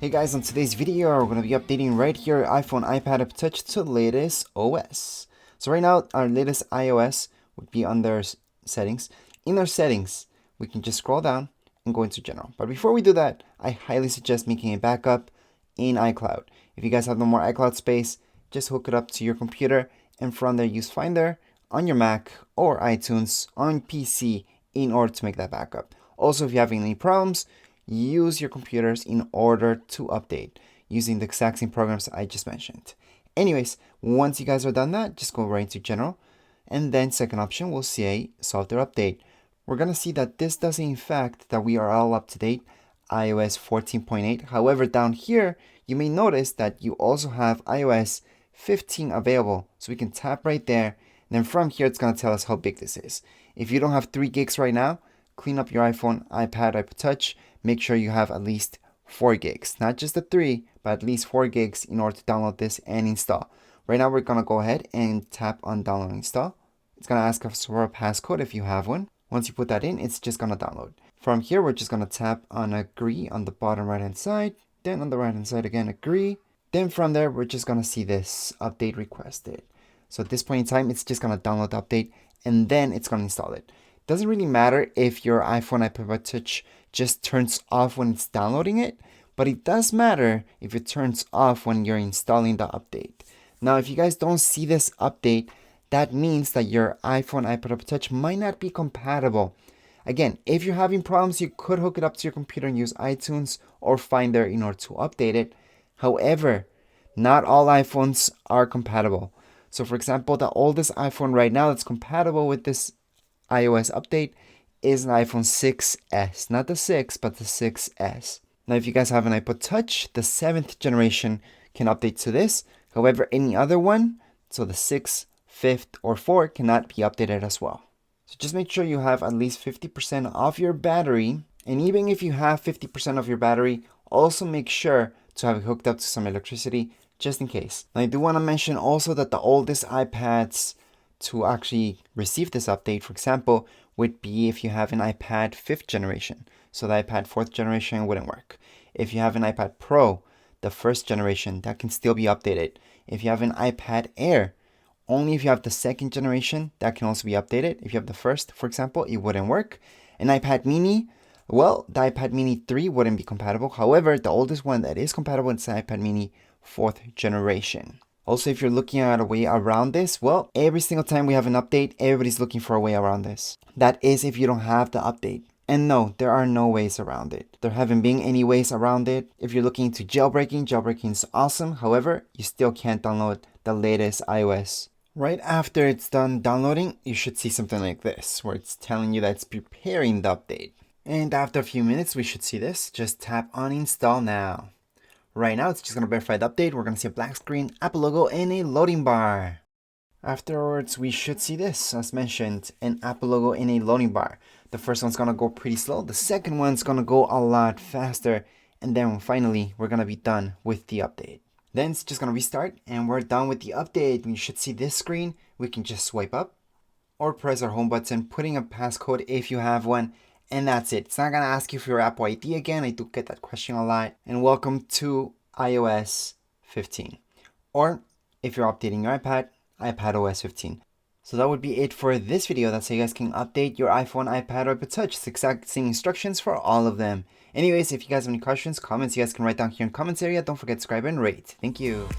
Hey guys, on today's video, we're going to be updating right here iPhone, iPad, Apple Touch to the latest OS. So right now, our latest iOS would be under settings. In our settings, we can just scroll down and go into general. But before we do that, I highly suggest making a backup in iCloud. If you guys have no more iCloud space, just hook it up to your computer and from there use Finder on your Mac or iTunes on PC in order to make that backup. Also, if you're having any problems, use your computers in order to update using the exact same programs I just mentioned. Anyways, once you guys are done that, just go right into general. And then second option, we'll say software update. We're going to see that this does in fact that we are all up to date, iOS 14.8. However, down here, you may notice that you also have iOS 15 available. So we can tap right there. And then from here, it's going to tell us how big this is. If you don't have 3 gigs right now, clean up your iPhone, iPad, Apple Touch. Make sure you have at least 4 gigs. Not just the 3, but at least 4 gigs in order to download this and install. Right now, we're going to go ahead and tap on download and install. It's going to ask us for a passcode if you have one. Once you put that in, it's just going to download. From here, we're just going to tap on agree on the bottom right-hand side. Then on the right-hand side again, agree. Then from there, we're just going to see this update requested. So at this point in time, it's just going to download the update and then it's going to install it. Doesn't really matter if your iPhone, iPad Touch just turns off when it's downloading it, but it does matter if it turns off when you're installing the update. Now, if you guys don't see this update, that means that your iPhone, iPad, Apple Touch might not be compatible. Again, if you're having problems, you could hook it up to your computer and use iTunes or Finder in order to update it. However, not all iPhones are compatible. So for example, the oldest iPhone right now that's compatible with this iOS update is an iPhone 6s, not the 6, but the 6s. Now, if you guys have an iPod Touch, the 7th generation can update to this. However, any other one, so the 6th, 5th, or 4 cannot be updated as well. So just make sure you have at least 50% of your battery. And even if you have 50% of your battery, also make sure to have it hooked up to some electricity just in case. Now, I do want to mention also that the oldest iPads to actually receive this update, for example, would be if you have an iPad 5th generation. So the iPad 4th generation wouldn't work. If you have an iPad Pro, the 1st generation, that can still be updated. If you have an iPad Air, only if you have the 2nd generation, that can also be updated. If you have the 1st, for example, it wouldn't work. An iPad Mini, well, the iPad Mini 3 wouldn't be compatible. However, the oldest one that is compatible is the iPad Mini 4th generation. Also, if you're looking at a way around this, well, every single time we have an update, everybody's looking for a way around this. That is if you don't have the update. And no, there are no ways around it. There haven't been any ways around it. If you're looking into jailbreaking is awesome. However, you still can't download the latest iOS. Right after it's done downloading, you should see something like this, where it's telling you that it's preparing the update. And after a few minutes, we should see this. Just tap on install now. Right now, it's just going to verify the update. We're going to see a black screen, Apple logo, and a loading bar. Afterwards, we should see this, as mentioned, an Apple logo and a loading bar. The first one's going to go pretty slow. The second one's going to go a lot faster. And then finally, we're going to be done with the update. Then it's just going to restart, and we're done with the update. You should see this screen. We can just swipe up or press our home button, putting a passcode if you have one. And that's it. It's not going to ask you for your Apple ID again. I do get that question a lot. And welcome to iOS 15. Or if you're updating your iPad, iPadOS 15. So that would be it for this video. That's how you guys can update your iPhone, iPad, or Apple Touch. It's the exact same instructions for all of them. Anyways, if you guys have any questions, comments, you guys can write down here in the comments area. Don't forget to subscribe and rate. Thank you.